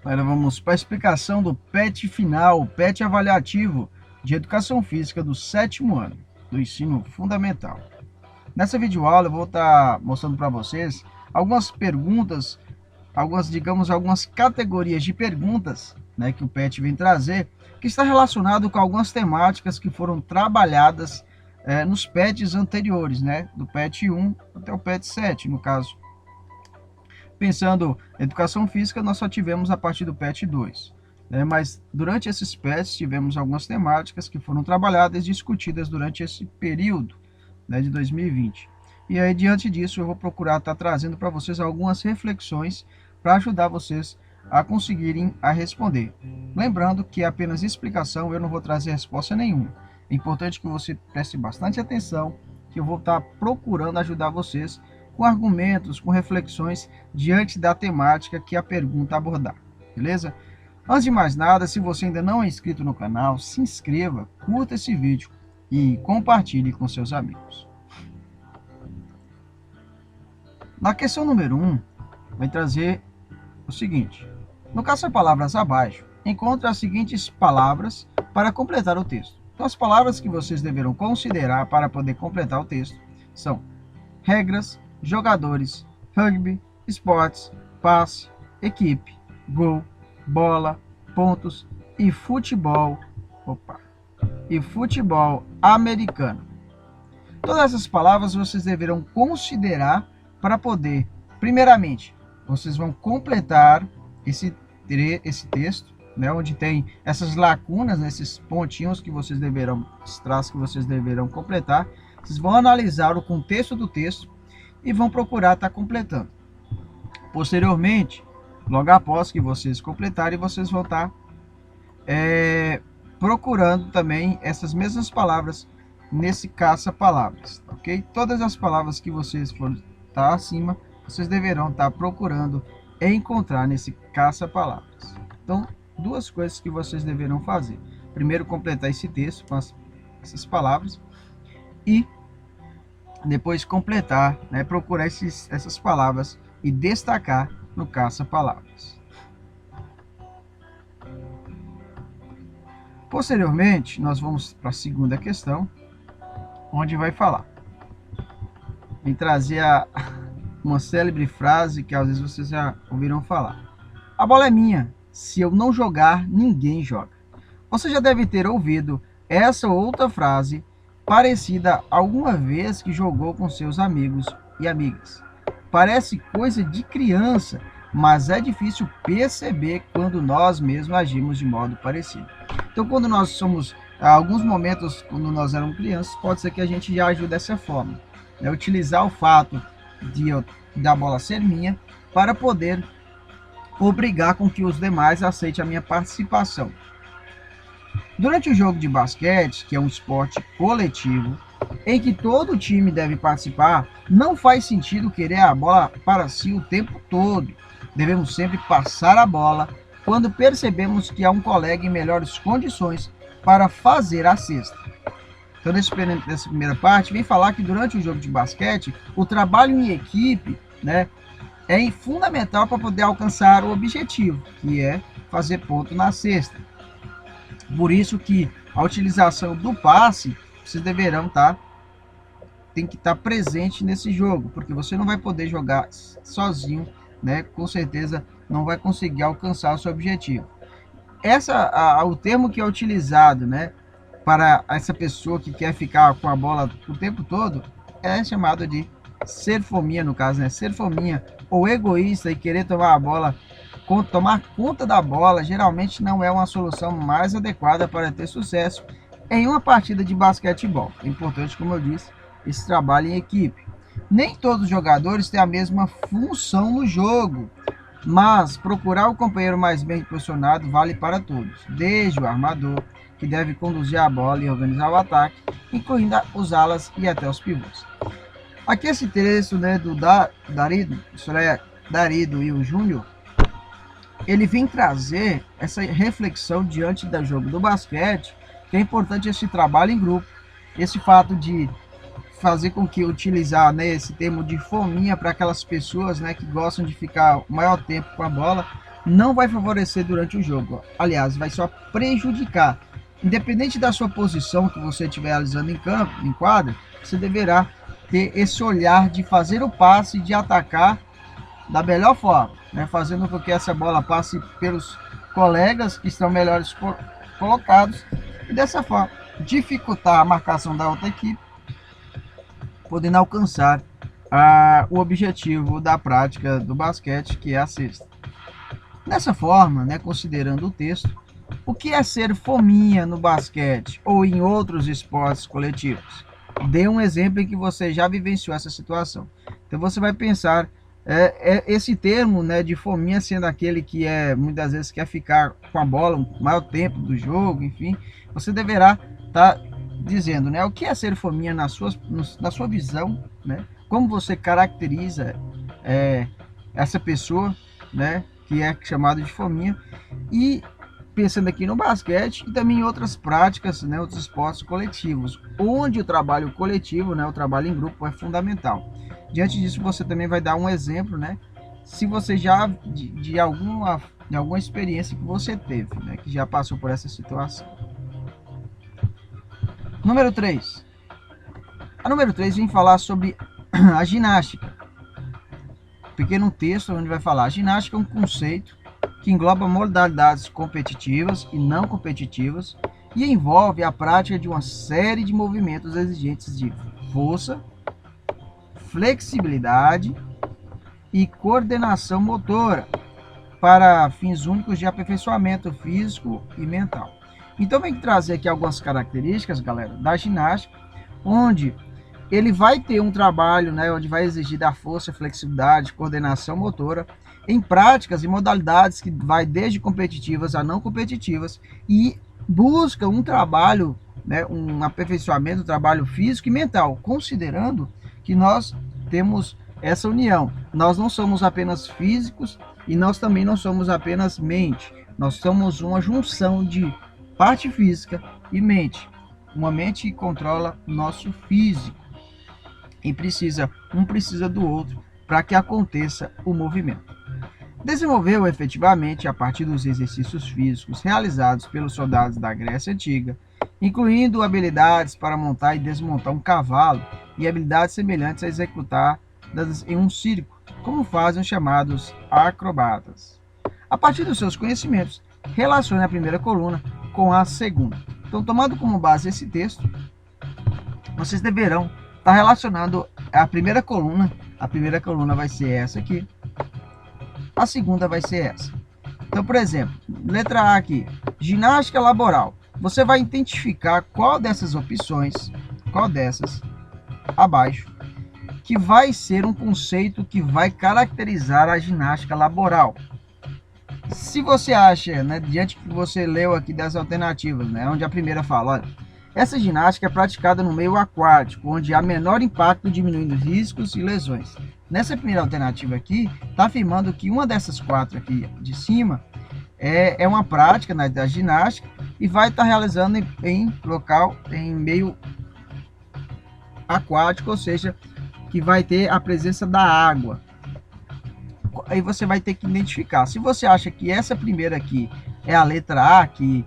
Agora vamos para a explicação do PET final, PET avaliativo de Educação Física do 7º ano do ensino fundamental. Nessa videoaula eu vou estar mostrando para vocês algumas perguntas, algumas categorias de perguntas, né, que o PET vem trazer, que está relacionado com algumas temáticas que foram trabalhadas nos PETs anteriores, né, do PET 1 até o PET 7, no caso. Pensando em educação física, nós só tivemos a partir do PET 2. Mas durante esses PETs tivemos algumas temáticas que foram trabalhadas e discutidas durante esse período, né, de 2020. E aí, diante disso, eu vou procurar estar trazendo para vocês algumas reflexões para ajudar vocês a conseguirem responder. Lembrando que é apenas explicação, eu não vou trazer resposta nenhuma. É importante que você preste bastante atenção, que eu vou estar procurando ajudar vocês com argumentos, com reflexões diante da temática que a pergunta abordar, beleza? Antes de mais nada, se você ainda não é inscrito no canal, se inscreva, curta esse vídeo e compartilhe com seus amigos. Na questão número 1, vai trazer o seguinte: no caça-palavras abaixo, encontre as seguintes palavras para completar o texto. Então, as palavras que vocês deverão considerar para poder completar o texto são regras, jogadores, rugby, esportes, passe, equipe, gol, bola, pontos e futebol. E futebol americano. Todas essas palavras vocês deverão considerar para poder, primeiramente, vocês vão completar esse texto, né, onde tem essas lacunas, né, esses pontinhos que vocês deverão, esses traços que vocês deverão completar. Vocês vão analisar o contexto do texto e vão procurar estar completando. Posteriormente, logo após que vocês completarem, vocês vão estar procurando também essas mesmas palavras nesse caça-palavras, ok? Todas as palavras que vocês forem estar acima, vocês deverão estar procurando encontrar nesse caça-palavras. Então, duas coisas que vocês deverão fazer: primeiro, completar esse texto com essas palavras, e depois completar, né, procurar essas palavras e destacar no caça-palavras. Posteriormente, nós vamos para a segunda questão, onde vai falar, vem trazer uma célebre frase que às vezes vocês já ouviram falar: a bola é minha, se eu não jogar, ninguém joga. Você já deve ter ouvido essa ou outra frase parecida alguma vez que jogou com seus amigos e amigas. Parece coisa de criança, mas é difícil perceber quando nós mesmos agimos de modo parecido. Então, quando nós somos, alguns momentos, quando nós éramos crianças, pode ser que a gente já agiu dessa forma, né? Utilizar o fato da bola ser minha para poder obrigar com que os demais aceitem a minha participação. Durante o jogo de basquete, que é um esporte coletivo, em que todo time deve participar, não faz sentido querer a bola para si o tempo todo. Devemos sempre passar a bola quando percebemos que há um colega em melhores condições para fazer a cesta. Então, nessa primeira parte, vem falar que durante o jogo de basquete, o trabalho em equipe, né, é fundamental para poder alcançar o objetivo, que é fazer ponto na cesta. Por isso que a utilização do passe, vocês deverão tem que estar presente nesse jogo, porque você não vai poder jogar sozinho, né? Com certeza não vai conseguir alcançar o seu objetivo. O termo que é utilizado, né, para essa pessoa que quer ficar com a bola o tempo todo é chamado de ser fominha, no caso, né? Ser fominha ou egoísta e querer tomar conta da bola geralmente não é uma solução mais adequada para ter sucesso em uma partida de basquetebol. É importante, como eu disse, esse trabalho em equipe. Nem todos os jogadores têm a mesma função no jogo, mas procurar o companheiro mais bem posicionado vale para todos, desde o armador, que deve conduzir a bola e organizar o ataque, incluindo os alas e até os pivôs. Aqui esse texto, né, do Darido e o Júnior, ele vem trazer essa reflexão diante do jogo do basquete, que é importante esse trabalho em grupo, esse fato de fazer com que utilizar, né, esse termo de fominha para aquelas pessoas, né, que gostam de ficar o maior tempo com a bola, não vai favorecer durante o jogo. Aliás, vai só prejudicar. Independente da sua posição que você estiver realizando em campo, em quadra, você deverá ter esse olhar de fazer o passe, de atacar da melhor forma, né? Fazendo com que essa bola passe pelos colegas que estão melhores colocados e dessa forma dificultar a marcação da outra equipe, podendo alcançar o objetivo da prática do basquete, que é a cesta. Dessa forma, né, considerando o texto, o que é ser fominha no basquete ou em outros esportes coletivos? Dê um exemplo em que você já vivenciou essa situação. Então você vai pensar esse termo, né, de fominha sendo aquele que muitas vezes quer ficar com a bola o maior tempo do jogo, enfim, você deverá estar dizendo, né, o que é ser fominha na sua visão, né, como você caracteriza essa pessoa, né, que é chamado de fominha, e pensando aqui no basquete e também em outras práticas, né, outros esportes coletivos, onde o trabalho coletivo, né, o trabalho em grupo é fundamental. Diante disso, você também vai dar um exemplo, né, se você já de alguma experiência que você teve, né, que já passou por essa situação. Número 3. A número 3 vem falar sobre a ginástica. Pequeno texto onde vai falar: a ginástica é um conceito que engloba modalidades competitivas e não competitivas e envolve a prática de uma série de movimentos exigentes de força, flexibilidade e coordenação motora para fins únicos de aperfeiçoamento físico e mental. Então vem trazer aqui algumas características, galera, da ginástica, onde ele vai ter um trabalho, né, onde vai exigir da força, flexibilidade, coordenação motora, em práticas e modalidades que vai desde competitivas a não competitivas e busca um trabalho, né, um aperfeiçoamento, um trabalho físico e mental, considerando que nós temos essa união. Nós não somos apenas físicos e nós também não somos apenas mente. Nós somos uma junção de parte física e mente. Uma mente que controla nosso físico e um precisa do outro para que aconteça o movimento. Desenvolveu efetivamente a partir dos exercícios físicos realizados pelos soldados da Grécia Antiga, incluindo habilidades para montar e desmontar um cavalo e habilidades semelhantes a executadas em um circo, como fazem os chamados acrobatas. A partir dos seus conhecimentos, relacione a primeira coluna com a segunda. Então, tomando como base esse texto, vocês deverão estar relacionando a primeira coluna. A primeira coluna vai ser essa aqui. A segunda vai ser essa. Então, por exemplo, letra A aqui, ginástica laboral. Você vai identificar qual dessas opções, qual dessas abaixo, que vai ser um conceito que vai caracterizar a ginástica laboral. Se você acha, né, diante que você leu aqui das alternativas, né, onde a primeira fala, olha, essa ginástica é praticada no meio aquático, onde há menor impacto diminuindo riscos e lesões. Nessa primeira alternativa aqui, está afirmando que uma dessas quatro aqui de cima é uma prática, né, da ginástica e vai estar realizando em meio aquático, ou seja, que vai ter a presença da água. Aí você vai ter que identificar. Se você acha que essa primeira aqui é a letra A, que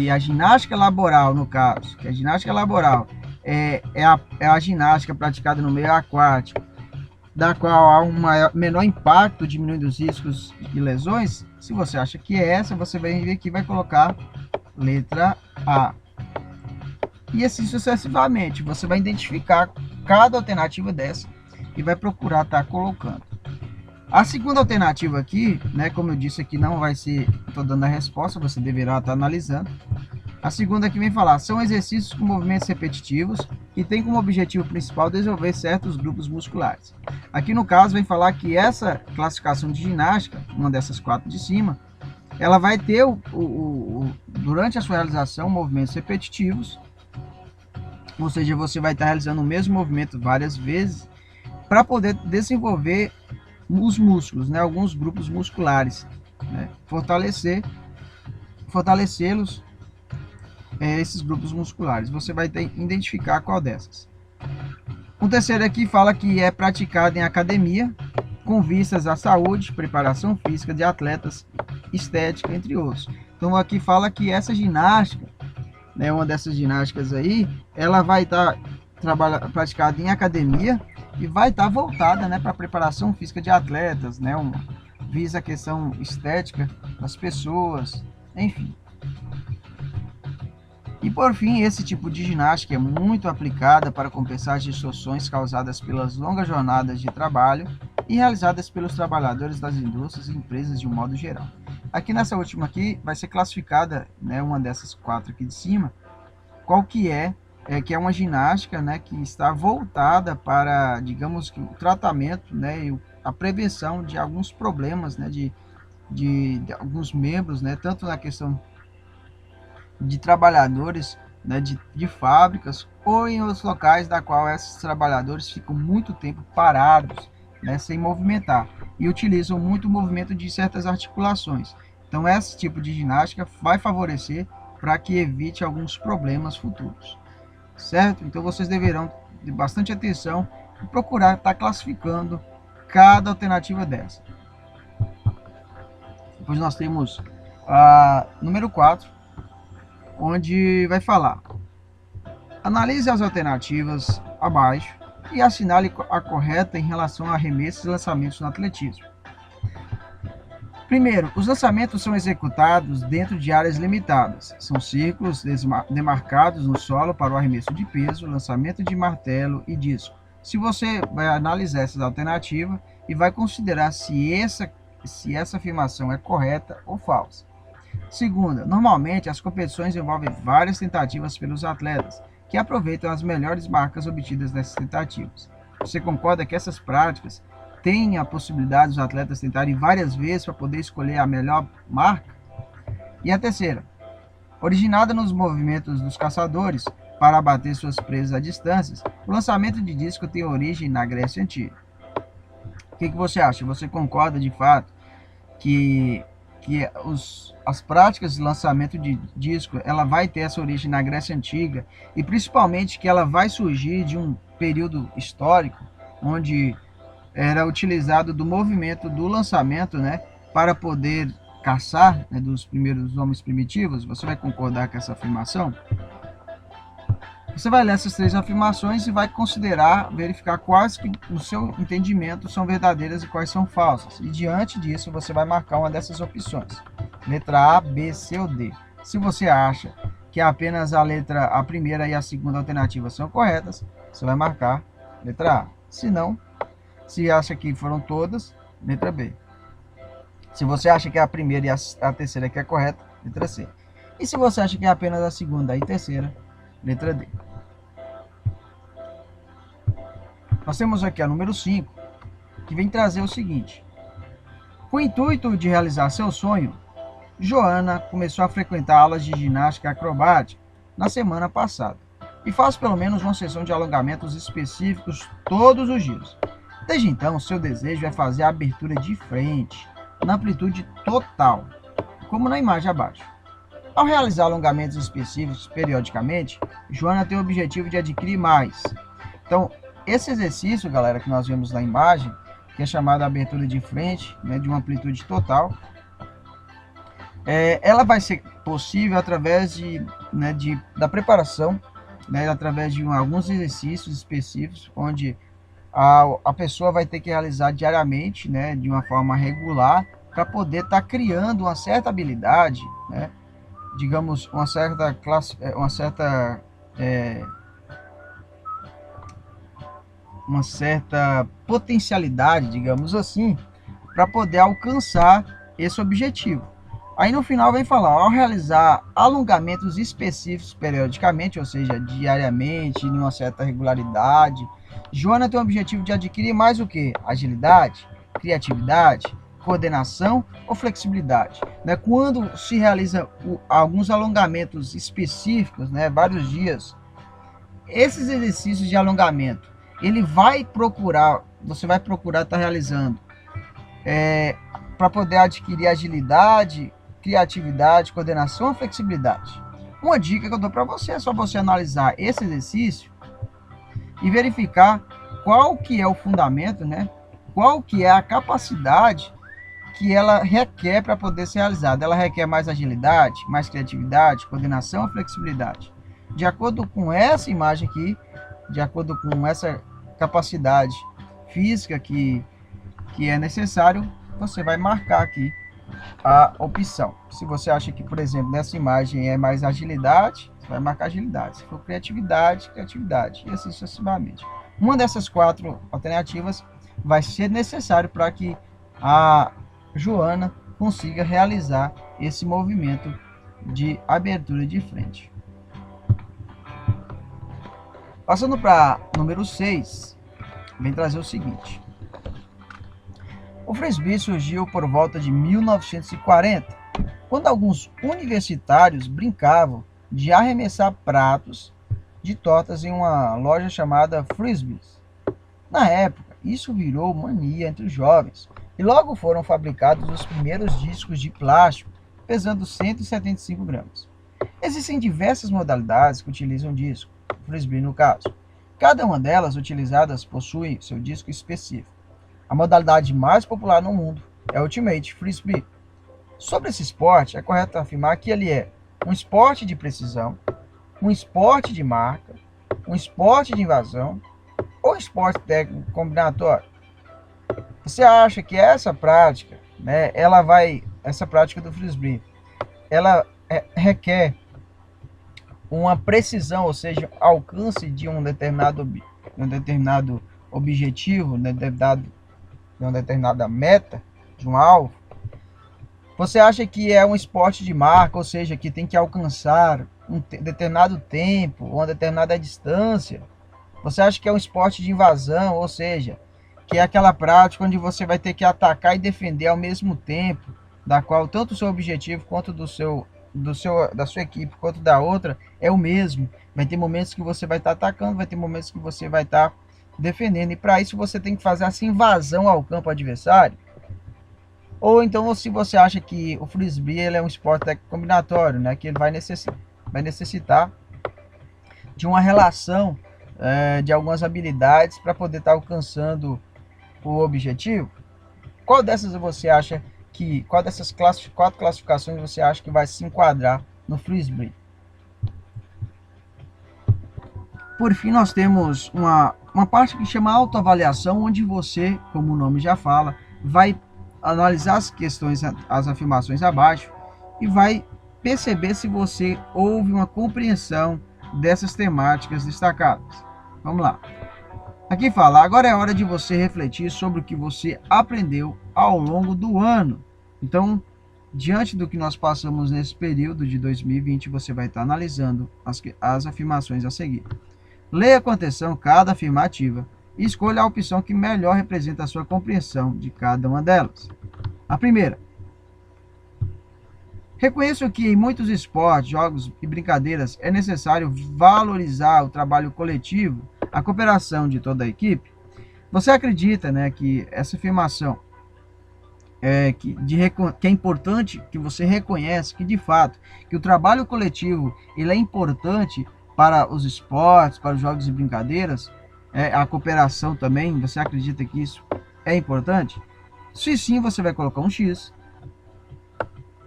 a ginástica laboral, no caso, que a ginástica laboral é a ginástica praticada no meio aquático, da qual há um menor impacto, diminuindo os riscos de lesões, se você acha que é essa, você vai ver que vai colocar letra A. E assim sucessivamente, você vai identificar cada alternativa dessa e vai procurar estar colocando. A segunda alternativa aqui, né, como eu disse aqui, não vai ser, estou dando a resposta, você deverá estar analisando. A segunda aqui vem falar, são exercícios com movimentos repetitivos que tem como objetivo principal desenvolver certos grupos musculares. Aqui no caso vem falar que essa classificação de ginástica, uma dessas quatro de cima, ela vai ter durante a sua realização movimentos repetitivos, ou seja, você vai estar realizando o mesmo movimento várias vezes para poder desenvolver os músculos, né, alguns grupos musculares, né, fortalecê-los, esses grupos musculares. Você vai identificar qual dessas. Um terceiro aqui fala que é praticado em academia, com vistas à saúde, preparação física de atletas estética, entre outros. Então aqui fala que essa ginástica, né, uma dessas ginásticas aí, ela vai estar praticada em academia e vai estar voltada, né, para a preparação física de atletas, né, visa a questão estética das pessoas, enfim. E por fim, esse tipo de ginástica é muito aplicada para compensar as distorções causadas pelas longas jornadas de trabalho e realizadas pelos trabalhadores das indústrias e empresas de um modo geral. Aqui nessa última aqui vai ser classificada, né, uma dessas 4 aqui de cima, qual que é que é uma ginástica, né, que está voltada para, digamos que o tratamento, né, e a prevenção de alguns problemas, né, de alguns membros, né, tanto na questão de trabalhadores, né, de fábricas ou em outros locais da qual esses trabalhadores ficam muito tempo parados, né, sem movimentar e utilizam muito o movimento de certas articulações. Então esse tipo de ginástica vai favorecer para que evite alguns problemas futuros, certo? Então vocês deverão ter bastante atenção e procurar estar classificando cada alternativa dessa. Depois nós temos a número 4, onde vai falar: analise as alternativas abaixo e assinale a correta em relação a arremessos e lançamentos no atletismo. Primeiro, os lançamentos são executados dentro de áreas limitadas. São círculos demarcados no solo para o arremesso de peso, lançamento de martelo e disco. Se você vai analisar essas alternativas e vai considerar se essa afirmação é correta ou falsa. Segunda, normalmente as competições envolvem várias tentativas pelos atletas, que aproveitam as melhores marcas obtidas nessas tentativas. Você concorda que essas práticas têm a possibilidade dos atletas tentarem várias vezes para poder escolher a melhor marca? E a terceira, originada nos movimentos dos caçadores para abater suas presas a distâncias, o lançamento de disco tem origem na Grécia Antiga. O que você acha? Você concorda de fato que as práticas de lançamento de disco, ela vai ter essa origem na Grécia Antiga e principalmente que ela vai surgir de um período histórico onde era utilizado do movimento do lançamento, né, para poder caçar, né, dos primeiros homens primitivos? Você vai concordar com essa afirmação? Você vai ler essas 3 afirmações e vai considerar, verificar quais que, no seu entendimento, são verdadeiras e quais são falsas. E diante disso, você vai marcar uma dessas opções. Letra A, B, C ou D. Se você acha que apenas a primeira e a segunda alternativa são corretas, você vai marcar letra A. Se não, se acha que foram todas, letra B. Se você acha que a primeira e a terceira que é correta, letra C. E se você acha que é apenas a segunda e terceira, letra D. Nós temos aqui a número 5, que vem trazer o seguinte: com o intuito de realizar seu sonho, Joana começou a frequentar aulas de ginástica acrobática na semana passada e faz pelo menos uma sessão de alongamentos específicos todos os dias. Desde então, seu desejo é fazer a abertura de frente, na amplitude total, como na imagem abaixo. Ao realizar alongamentos específicos periodicamente, Joana tem o objetivo de adquirir mais. Então, esse exercício, galera, que nós vemos na imagem, que é chamado abertura de frente, né, de uma amplitude total, ela vai ser possível através da preparação, né, através de alguns exercícios específicos, onde a pessoa vai ter que realizar diariamente, né, de uma forma regular, para poder estar criando uma certa habilidade, né, digamos, uma certa potencialidade, digamos assim, para poder alcançar esse objetivo. Aí no final vem falar: ao realizar alongamentos específicos periodicamente, ou seja, diariamente, em uma certa regularidade, Joana tem o objetivo de adquirir mais o que? Agilidade, criatividade, coordenação ou flexibilidade. Né? Quando se realiza alguns alongamentos específicos, né, vários dias, esses exercícios de alongamento, você vai procurar estar realizando para poder adquirir agilidade, criatividade, coordenação ou flexibilidade. Uma dica que eu dou para você é só você analisar esse exercício e verificar qual que é o fundamento, né? Qual que é a capacidade que ela requer para poder ser realizada. Ela requer mais agilidade, mais criatividade, coordenação e flexibilidade. De acordo com essa imagem aqui, de acordo com essa capacidade física que é necessário, você vai marcar aqui a opção. Se você acha que, por exemplo, nessa imagem é mais agilidade, você vai marcar agilidade. Se for criatividade, criatividade, e assim sucessivamente. Uma dessas 4 alternativas vai ser necessário para que a Joana consiga realizar esse movimento de abertura de frente. Passando para número 6, vem trazer o seguinte. O frisbee surgiu por volta de 1940, quando alguns universitários brincavam de arremessar pratos de tortas em uma loja chamada Frisbees. Na época, isso virou mania entre os jovens, e logo foram fabricados os primeiros discos de plástico, pesando 175 gramas. Existem diversas modalidades que utilizam disco, frisbee no caso. Cada uma delas utilizadas possui seu disco específico. A modalidade mais popular no mundo é o Ultimate Frisbee. Sobre esse esporte, é correto afirmar que ele é um esporte de precisão, um esporte de marca, um esporte de invasão ou esporte técnico combinatório. Você acha que essa prática, essa prática do frisbee, ela requer uma precisão, ou seja, alcance de um determinado objetivo, né, de uma determinada meta, de um alvo? Você acha que é um esporte de marca, ou seja, que tem que alcançar um determinado tempo, uma determinada distância? Você acha que é um esporte de invasão, ou seja, que é aquela prática onde você vai ter que atacar e defender ao mesmo tempo, da qual tanto o seu objetivo quanto da sua equipe quanto da outra é o mesmo? Vai ter momentos que você vai estar atacando, vai ter momentos que você vai estar defendendo, e para isso você tem que fazer essa invasão ao campo adversário? Ou então, se você acha que o frisbee ele é um esporte técnico combinatório, né, que ele vai necessitar de uma relação de algumas habilidades para poder estar alcançando o objetivo? Qual dessas dessas 4 classificações você acha que vai se enquadrar no frisbee? Por fim, nós temos uma parte que chama autoavaliação, onde você, como o nome já fala, vai analisar as questões, as afirmações abaixo, e vai perceber se você houve uma compreensão dessas temáticas destacadas. Vamos lá. Aqui fala: agora é hora de você refletir sobre o que você aprendeu ao longo do ano. Então, diante do que nós passamos nesse período de 2020, você vai estar analisando as afirmações a seguir. Leia com atenção cada afirmativa e escolha a opção que melhor representa a sua compreensão de cada uma delas. A primeira: reconheço que em muitos esportes, jogos e brincadeiras é necessário valorizar o trabalho coletivo, a cooperação de toda a equipe. Você acredita, né, que essa afirmação que é importante, que você reconhece que de fato que o trabalho coletivo ele é importante para os esportes, para os jogos e brincadeiras, a cooperação também? Você acredita que isso é importante? Se sim, você vai colocar um X.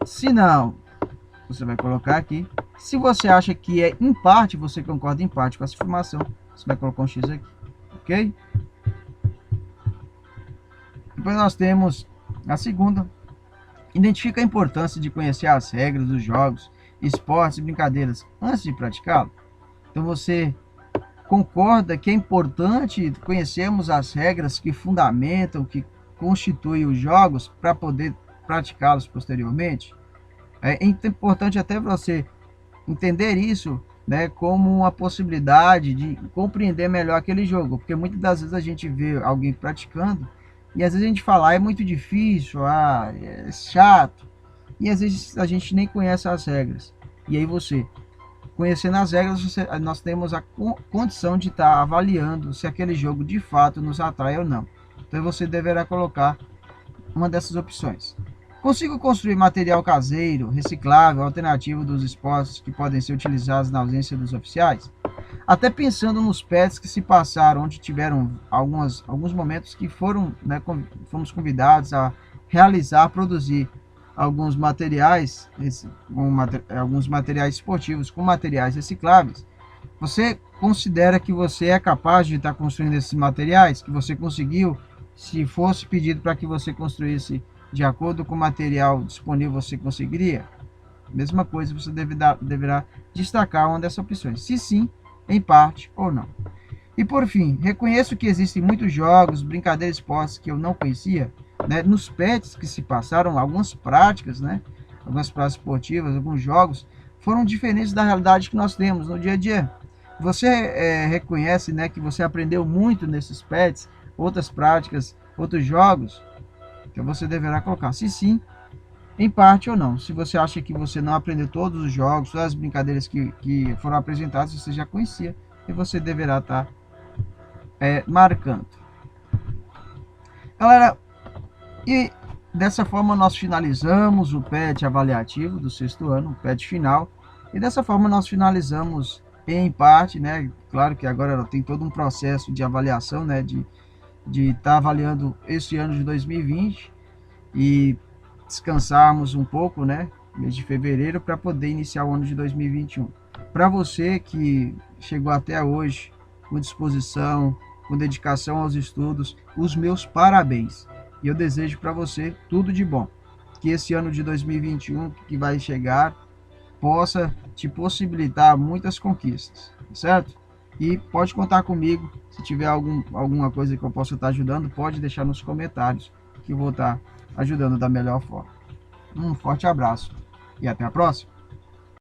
Se não, você vai colocar aqui. Se você acha que é em parte, você concorda em parte com essa afirmação, você vai colocar um X aqui, ok? Depois nós temos a segunda. Identifica a importância de conhecer as regras dos jogos, esportes e brincadeiras antes de praticá-los. Então você concorda que é importante conhecermos as regras que fundamentam, que constituem os jogos para poder praticá-los posteriormente? É importante até você entender isso, né, como uma possibilidade de compreender melhor aquele jogo, porque muitas das vezes a gente vê alguém praticando e às vezes a gente fala: é muito difícil, é chato, e às vezes a gente nem conhece as regras. E aí você, conhecendo as regras, nós temos a condição de estar avaliando se aquele jogo de fato nos atrai ou não. Então você deverá colocar uma dessas opções. Consigo construir material caseiro, reciclável, alternativo dos esportes que podem ser utilizados na ausência dos oficiais? Até pensando nos pets que se passaram, onde tiveram alguns momentos que foram, né, fomos convidados a produzir alguns materiais, alguns materiais esportivos com materiais recicláveis, você considera que você é capaz de estar construindo esses materiais, que você conseguiu, se fosse pedido para que você construísse de acordo com o material disponível, você conseguiria? Mesma coisa, você deverá destacar uma dessas opções, se sim, em parte ou não. E por fim, reconheço que existem muitos jogos, brincadeiras, esportes que eu não conhecia, né? Nos pets que se passaram, algumas práticas, né? Algumas práticas esportivas, alguns jogos, foram diferentes da realidade que nós temos no dia a dia. Você reconhece, né, que você aprendeu muito nesses pets, outras práticas, outros jogos, que você deverá colocar, se sim, em parte ou não. Se você acha que você não aprendeu todos os jogos, todas as brincadeiras que foram apresentadas, você já conhecia, e você deverá estar marcando. Galera, e dessa forma nós finalizamos o PET avaliativo do 6º ano, o PET final, e dessa forma nós finalizamos em parte, né? Claro que agora tem todo um processo de avaliação, né? De estar avaliando esse ano de 2020 e descansarmos um pouco, né? Mês de fevereiro, para poder iniciar o ano de 2021. Para você que chegou até hoje com disposição, com dedicação aos estudos, os meus parabéns. E eu desejo para você tudo de bom. Que esse ano de 2021 que vai chegar possa te possibilitar muitas conquistas, certo? E pode contar comigo, se tiver alguma coisa que eu possa estar ajudando, pode deixar nos comentários, que eu vou estar ajudando da melhor forma. Um forte abraço e até a próxima!